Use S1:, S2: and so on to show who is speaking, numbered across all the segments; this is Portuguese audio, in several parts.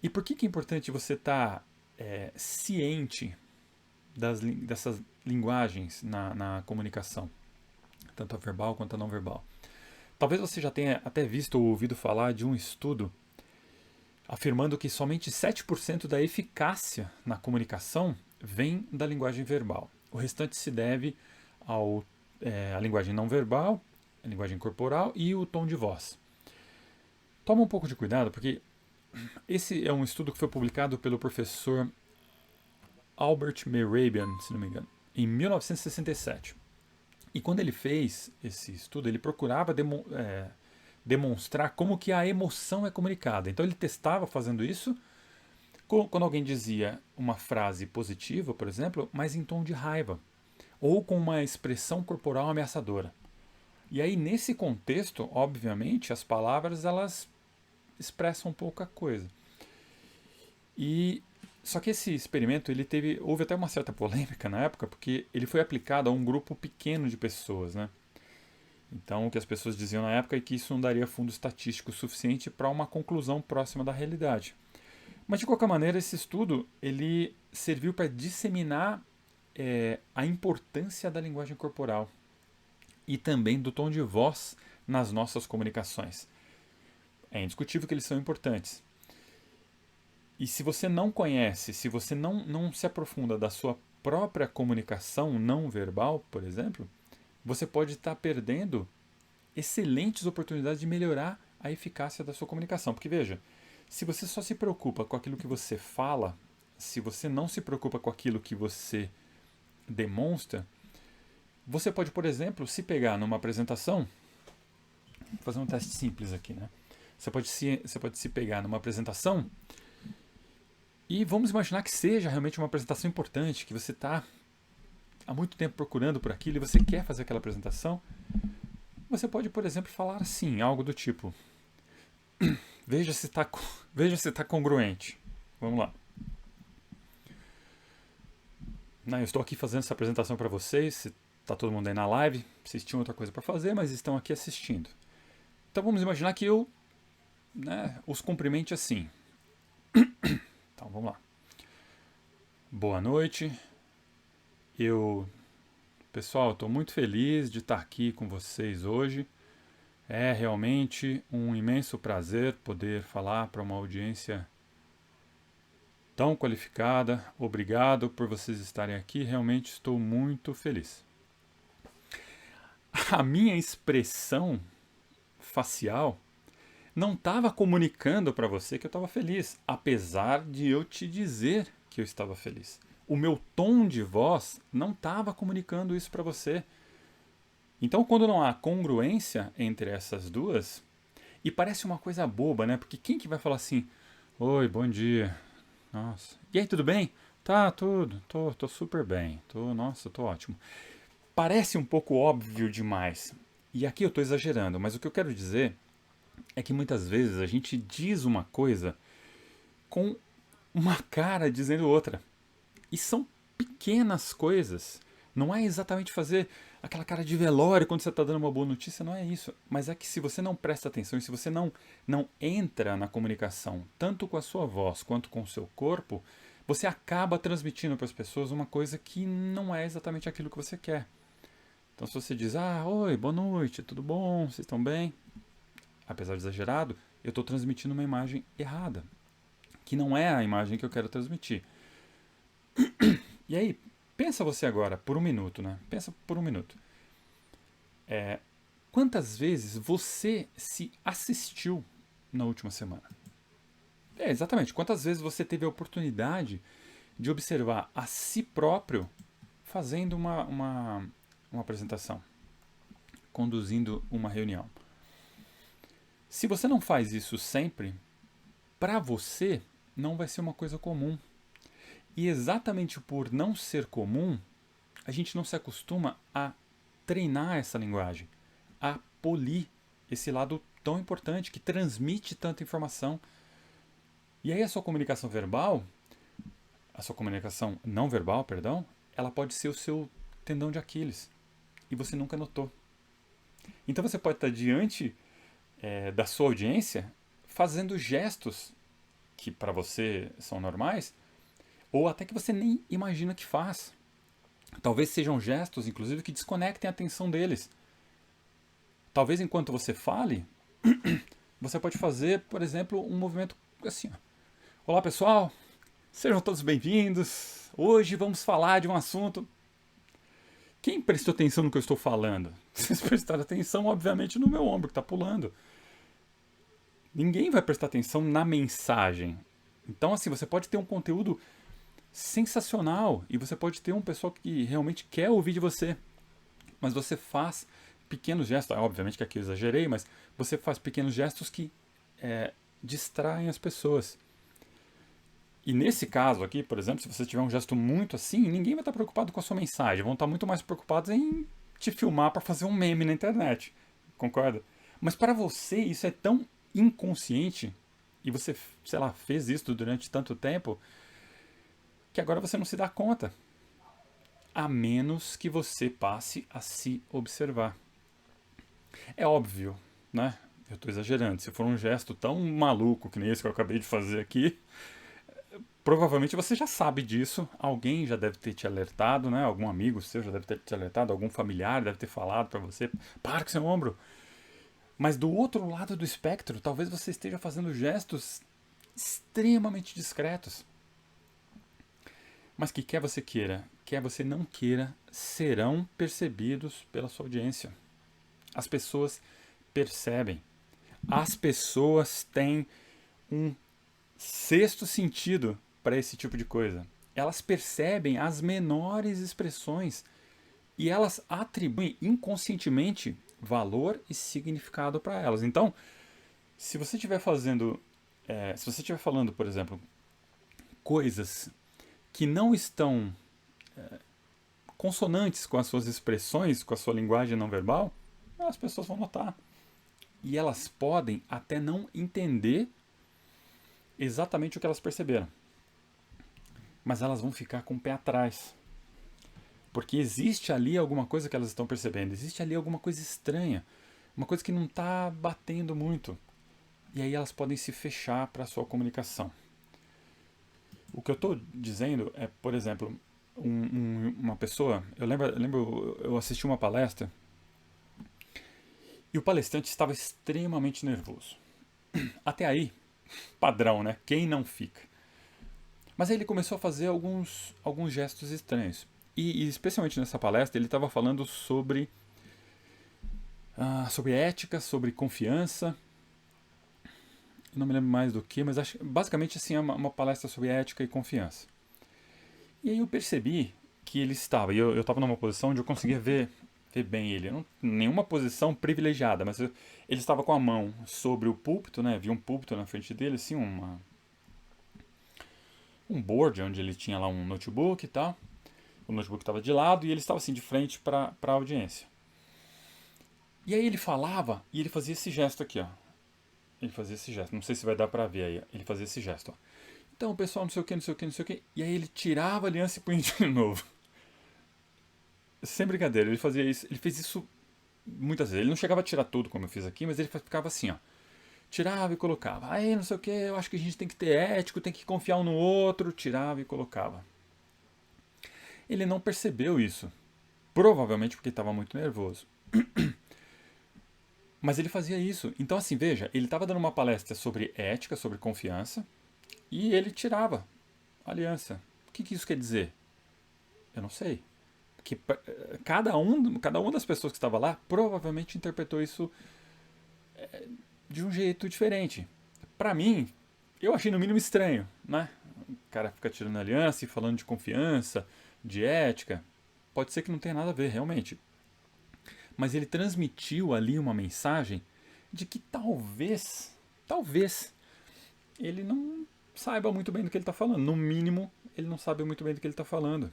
S1: E por que é importante você estar ciente dessas linguagens na comunicação, tanto a verbal quanto a não verbal? Talvez você já tenha até visto ou ouvido falar de um estudo afirmando que somente 7% da eficácia na comunicação vem da linguagem verbal. O restante se deve à linguagem não verbal, a linguagem corporal e o tom de voz. Toma um pouco de cuidado, porque esse é um estudo que foi publicado pelo professor Albert Mehrabian, se não me engano, em 1967. E quando ele fez esse estudo, ele procurava demonstrar como que a emoção é comunicada. Então ele testava fazendo isso quando alguém dizia uma frase positiva, por exemplo, mas em tom de raiva, ou com uma expressão corporal ameaçadora. E aí nesse contexto, obviamente, as palavras elas expressam pouca coisa. E só que esse experimento houve até uma certa polêmica na época, porque ele foi aplicado a um grupo pequeno de pessoas, né? Então, o que as pessoas diziam na época é que isso não daria fundo estatístico suficiente para uma conclusão próxima da realidade. Mas, de qualquer maneira, esse estudo ele serviu para disseminar a importância da linguagem corporal e também do tom de voz nas nossas comunicações. É indiscutível que eles são importantes. E se você não conhece, se você não se aprofunda da sua própria comunicação não verbal, por exemplo, você pode estar perdendo excelentes oportunidades de melhorar a eficácia da sua comunicação. Porque veja, se você só se preocupa com aquilo que você fala, se você não se preocupa com aquilo que você demonstra, você pode, por exemplo, se pegar numa apresentação, vou fazer um teste simples aqui, né? Você pode se pegar numa apresentação e vamos imaginar que seja realmente uma apresentação importante, que você está há muito tempo procurando por aquilo e você quer fazer aquela apresentação. Você pode, por exemplo, falar assim, algo do tipo: veja se está veja se tá congruente. Vamos lá. Não, eu estou aqui fazendo essa apresentação para vocês. Está todo mundo aí na live. Vocês tinham outra coisa para fazer, mas estão aqui assistindo. Então vamos imaginar que eu os cumprimente assim. Então vamos lá. Boa noite. Pessoal, estou muito feliz de estar aqui com vocês hoje. É realmente um imenso prazer poder falar para uma audiência tão qualificada. Obrigado por vocês estarem aqui. Realmente estou muito feliz. A minha expressão facial não estava comunicando para você que eu estava feliz, apesar de eu te dizer que eu estava feliz. O meu tom de voz não estava comunicando isso para você. Então, quando não há congruência entre essas duas, e parece uma coisa boba, né? Porque quem que vai falar assim: oi, bom dia, nossa, e aí, tudo bem? Tá, tudo, tô super bem, nossa, tô ótimo. Parece um pouco óbvio demais. E aqui eu estou exagerando, mas o que eu quero dizer é que muitas vezes a gente diz uma coisa com uma cara dizendo outra. E são pequenas coisas. Não é exatamente fazer aquela cara de velório quando você está dando uma boa notícia, não é isso. Mas é que se você não presta atenção e se você não entra na comunicação, tanto com a sua voz quanto com o seu corpo, você acaba transmitindo para as pessoas uma coisa que não é exatamente aquilo que você quer. Então se você diz: oi, boa noite, tudo bom, vocês estão bem? Apesar de exagerado, eu estou transmitindo uma imagem errada, que não é a imagem que eu quero transmitir. E aí, pensa você agora, por um minuto, né? Pensa por um minuto. Quantas vezes você se assistiu na última semana? Exatamente. Quantas vezes você teve a oportunidade de observar a si próprio fazendo uma apresentação, conduzindo uma reunião? Se você não faz isso sempre, para você não vai ser uma coisa comum. E exatamente por não ser comum, a gente não se acostuma a treinar essa linguagem, a polir esse lado tão importante que transmite tanta informação. E aí a sua comunicação não verbal, perdão, ela pode ser o seu tendão de Aquiles. E você nunca notou. Então você pode estar diante da sua audiência fazendo gestos que para você são normais, ou até que você nem imagina que faz. Talvez sejam gestos, inclusive, que desconectem a atenção deles. Talvez enquanto você fale, você pode fazer, por exemplo, um movimento assim. Ó. Olá, pessoal. Sejam todos bem-vindos. Hoje vamos falar de um assunto. Quem prestou atenção no que eu estou falando? Vocês prestaram atenção, obviamente, no meu ombro que está pulando. Ninguém vai prestar atenção na mensagem. Então, assim, você pode ter um conteúdo sensacional e você pode ter um pessoal que realmente quer ouvir de você. Mas você faz pequenos gestos. Obviamente que aqui eu exagerei, mas você faz pequenos gestos que distraem as pessoas. E nesse caso aqui, por exemplo, se você tiver um gesto muito assim, ninguém vai estar preocupado com a sua mensagem. Vão estar muito mais preocupados em te filmar para fazer um meme na internet. Concorda? Mas para você isso é tão inconsciente, e você, sei lá, fez isso durante tanto tempo, que agora você não se dá conta. A menos que você passe a se observar. É óbvio, né? Eu estou exagerando. Se for um gesto tão maluco que nem esse que eu acabei de fazer aqui, provavelmente você já sabe disso, alguém já deve ter te alertado, né? Algum amigo seu já deve ter te alertado, algum familiar deve ter falado para você, para com seu ombro. Mas do outro lado do espectro, talvez você esteja fazendo gestos extremamente discretos. Mas que quer você queira, quer você não queira, serão percebidos pela sua audiência. As pessoas percebem. As pessoas têm um sexto sentido para esse tipo de coisa. Elas percebem as menores expressões e elas atribuem inconscientemente valor e significado para elas. Então, se você estiver se você estiver falando, por exemplo, coisas que não estão consonantes com as suas expressões, com a sua linguagem não verbal, as pessoas vão notar. E elas podem até não entender exatamente o que elas perceberam. Mas elas vão ficar com o pé atrás. Porque existe ali alguma coisa que elas estão percebendo, existe ali alguma coisa estranha, uma coisa que não está batendo muito. E aí elas podem se fechar para a sua comunicação. O que eu estou dizendo é, por exemplo, uma pessoa. Eu assisti uma palestra e o palestrante estava extremamente nervoso. Até aí, padrão, né? Quem não fica? Mas aí ele começou a fazer alguns gestos estranhos. E especialmente nessa palestra, ele estava falando sobre ética, sobre confiança. Eu não me lembro mais do que, mas basicamente assim, é uma palestra sobre ética e confiança. E aí eu percebi que ele estava, e eu estava numa posição onde eu conseguia ver bem ele. Não, nenhuma posição privilegiada, mas ele estava com a mão sobre o púlpito, né? Havia um púlpito na frente dele, assim, um board onde ele tinha lá um notebook e tal. O notebook estava de lado e ele estava assim de frente para a audiência. E aí ele falava e ele fazia esse gesto aqui, ó. Ele fazia esse gesto, não sei se vai dar para ver aí. Ele fazia esse gesto, ó. Então, pessoal, não sei o que, não sei o que, não sei o que. E aí ele tirava a aliança e punha de novo. Sem brincadeira, ele fazia isso. Ele fez isso muitas vezes. Ele não chegava a tirar tudo como eu fiz aqui, mas ele ficava assim, ó. Tirava e colocava. Aí, não sei o que, eu acho que a gente tem que ter ético, tem que confiar um no outro. Tirava e colocava. Ele não percebeu isso. Provavelmente porque estava muito nervoso. Mas ele fazia isso. Então, assim, veja, ele estava dando uma palestra sobre ética, sobre confiança, e ele tirava a aliança. O que isso quer dizer? Eu não sei. Que cada uma das pessoas que estava lá provavelmente interpretou isso de um jeito diferente. Para mim, eu achei no mínimo estranho, né? O cara fica tirando aliança e falando de confiança, de ética. Pode ser que não tenha nada a ver, realmente. Mas ele transmitiu ali uma mensagem de que talvez, ele não saiba muito bem do que ele está falando. No mínimo, ele não sabe muito bem do que ele está falando.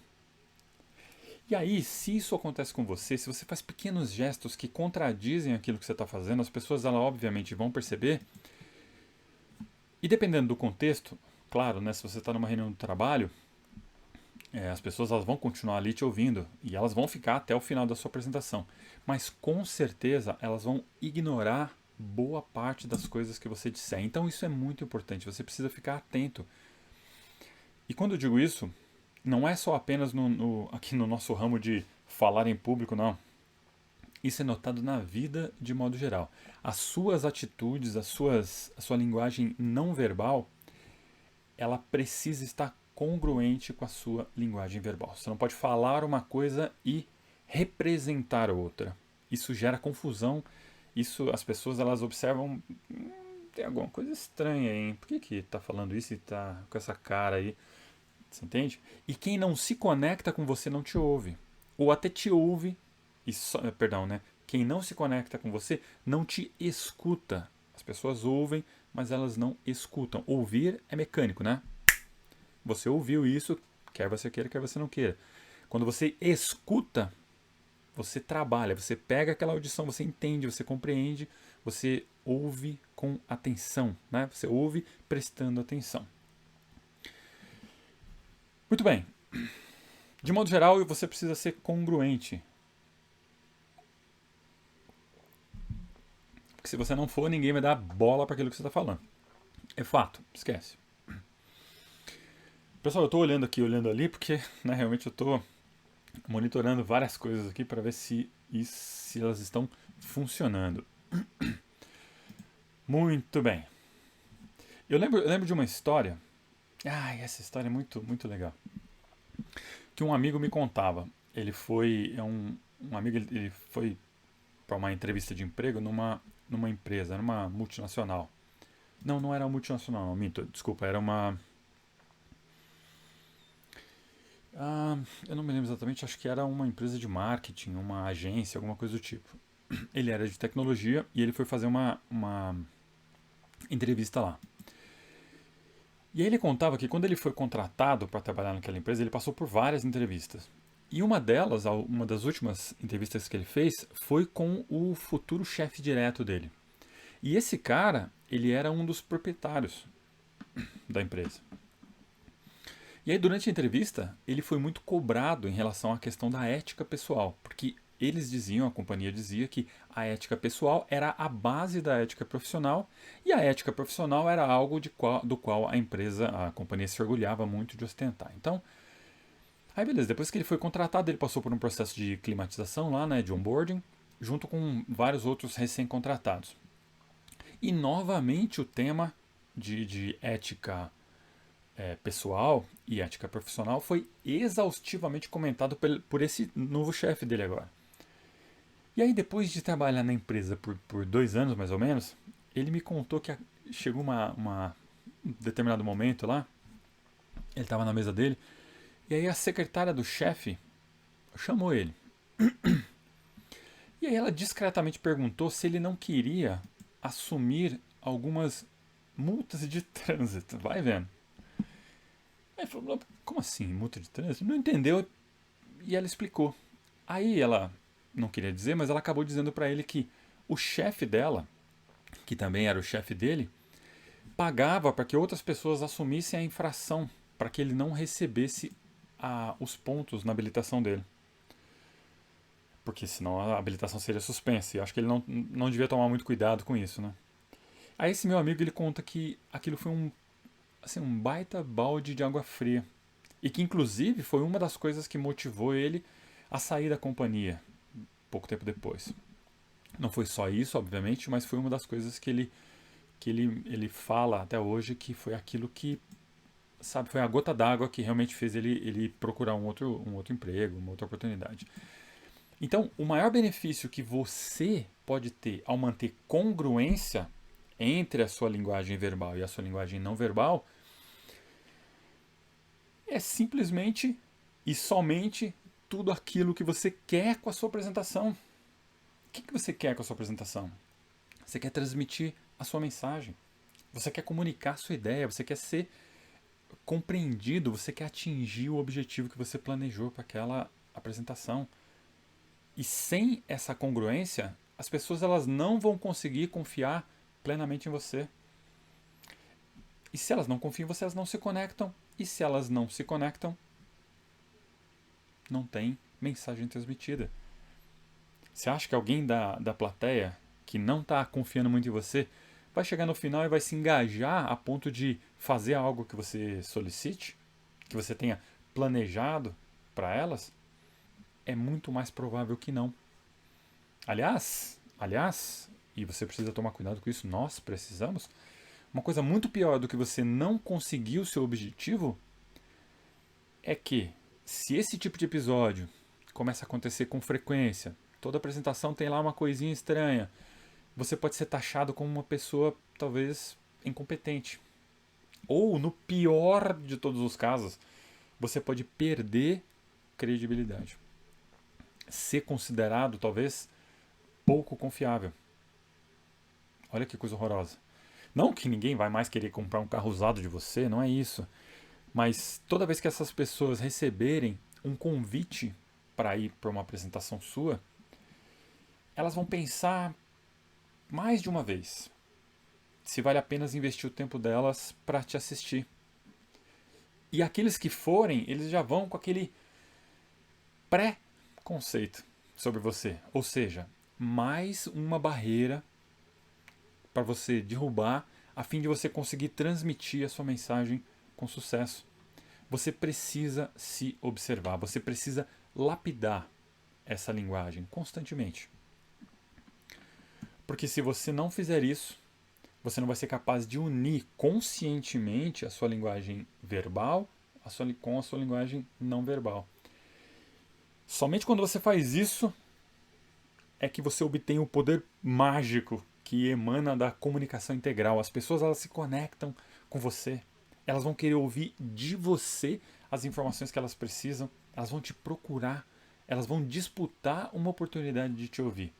S1: E aí, se isso acontece com você, se você faz pequenos gestos que contradizem aquilo que você está fazendo, as pessoas, elas obviamente vão perceber. E dependendo do contexto, claro, né, se você está numa reunião de trabalho, as pessoas elas vão continuar ali te ouvindo e elas vão ficar até o final da sua apresentação. Mas com certeza elas vão ignorar boa parte das coisas que você disser. Então isso é muito importante, você precisa ficar atento. E quando eu digo isso, não é só apenas aqui no nosso ramo de falar em público, não. Isso é notado na vida de modo geral. As suas atitudes, a sua linguagem não verbal, ela precisa estar congruente com a sua linguagem verbal. Você não pode falar uma coisa e representar outra. Isso gera confusão. Isso, as pessoas elas observam, tem alguma coisa estranha, hein? Por que tá falando isso e tá com essa cara aí? Você entende? E quem não se conecta com você não te ouve. Ou até te ouve, perdão, né? Quem não se conecta com você não te escuta. As pessoas ouvem, mas elas não escutam. Ouvir é mecânico, né? Você ouviu isso, quer você queira, quer você não queira. Quando você escuta, você trabalha, você pega aquela audição, você entende, você compreende, você ouve com atenção, né? Você ouve prestando atenção. Muito bem. De modo geral, você precisa ser congruente. Porque se você não for, ninguém vai dar bola para aquilo que você está falando. É fato, esquece. Pessoal, eu estou olhando ali, porque né, realmente eu estou monitorando várias coisas aqui para ver se elas estão funcionando. Muito bem. Eu lembro de uma história. Essa história é muito, muito legal. Que um amigo me contava. Ele foi. Um amigo, ele foi para uma entrevista de emprego numa empresa, numa multinacional. Não era uma multinacional, não, minto, desculpa, era uma. Eu não me lembro exatamente, acho que era uma empresa de marketing, uma agência, alguma coisa do tipo. Ele era de tecnologia e ele foi fazer uma entrevista lá. E aí ele contava que quando ele foi contratado para trabalhar naquela empresa, ele passou por várias entrevistas. E uma delas, uma das últimas entrevistas que ele fez, foi com o futuro chefe direto dele. E esse cara, ele era um dos proprietários da empresa. E aí, durante a entrevista, ele foi muito cobrado em relação à questão da ética pessoal, porque eles diziam, a companhia dizia que a ética pessoal era a base da ética profissional e a ética profissional era algo do qual a empresa, a companhia se orgulhava muito de ostentar. Então, aí beleza, depois que ele foi contratado, ele passou por um processo de climatização lá, né, de onboarding, junto com vários outros recém-contratados. E novamente o tema de ética pessoal e ética profissional foi exaustivamente comentado por esse novo chefe dele agora. E aí, depois de trabalhar na empresa por 2 anos mais ou menos, ele me contou que chegou um determinado momento lá, ele estava na mesa dele, e aí a secretária do chefe chamou ele. E aí ela discretamente perguntou se ele não queria assumir algumas multas de trânsito. Vai vendo. Aí ele falou, como assim, multa de trânsito? Não entendeu e ela explicou. Aí ela não queria dizer, mas ela acabou dizendo para ele que o chefe dela, que também era o chefe dele, pagava para que outras pessoas assumissem a infração, para que ele não recebesse os pontos na habilitação dele. Porque senão a habilitação seria suspensa. E eu acho que ele não devia tomar muito cuidado com isso, né? Aí esse meu amigo ele conta que aquilo foi um baita balde de água fria. E que inclusive foi uma das coisas que motivou ele a sair da companhia pouco tempo depois. Não foi só isso, obviamente, mas foi uma das coisas que ele fala até hoje que foi aquilo que, sabe, foi a gota d'água que realmente fez ele procurar um outro emprego, uma outra oportunidade. Então, o maior benefício que você pode ter ao manter congruência entre a sua linguagem verbal e a sua linguagem não verbal é simplesmente e somente tudo aquilo que você quer com a sua apresentação. O que você quer com a sua apresentação? Você quer transmitir a sua mensagem. Você quer comunicar a sua ideia. Você quer ser compreendido. Você quer atingir o objetivo que você planejou para aquela apresentação. E sem essa congruência, as pessoas elas não vão conseguir confiar plenamente em você. E se elas não confiam em você, elas não se conectam. E se elas não se conectam, não tem mensagem transmitida. Você acha que alguém da plateia que não está confiando muito em você, vai chegar no final e vai se engajar a ponto de fazer algo que você solicite, que você tenha planejado para elas, é muito mais provável que não. Aliás, e você precisa tomar cuidado com isso, nós precisamos, uma coisa muito pior do que você não conseguir o seu objetivo é que, se esse tipo de episódio começa a acontecer com frequência, toda apresentação tem lá uma coisinha estranha, você pode ser taxado como uma pessoa talvez incompetente. Ou, no pior de todos os casos, você pode perder credibilidade. Ser considerado talvez pouco confiável. Olha que coisa horrorosa. Não que ninguém vai mais querer comprar um carro usado de você, não é isso. Mas toda vez que essas pessoas receberem um convite para ir para uma apresentação sua, elas vão pensar mais de uma vez se vale a pena investir o tempo delas para te assistir. E aqueles que forem, eles já vão com aquele pré-conceito sobre você. Ou seja, mais uma barreira para você derrubar a fim de você conseguir transmitir a sua mensagem com sucesso. Você precisa se observar, você precisa lapidar essa linguagem constantemente. Porque se você não fizer isso, você não vai ser capaz de unir conscientemente a sua linguagem verbal com a sua linguagem não verbal. Somente quando você faz isso é que você obtém o poder mágico que emana da comunicação integral. As pessoas, elas se conectam com você. Elas vão querer ouvir de você as informações que elas precisam. Elas vão te procurar. Elas vão disputar uma oportunidade de te ouvir.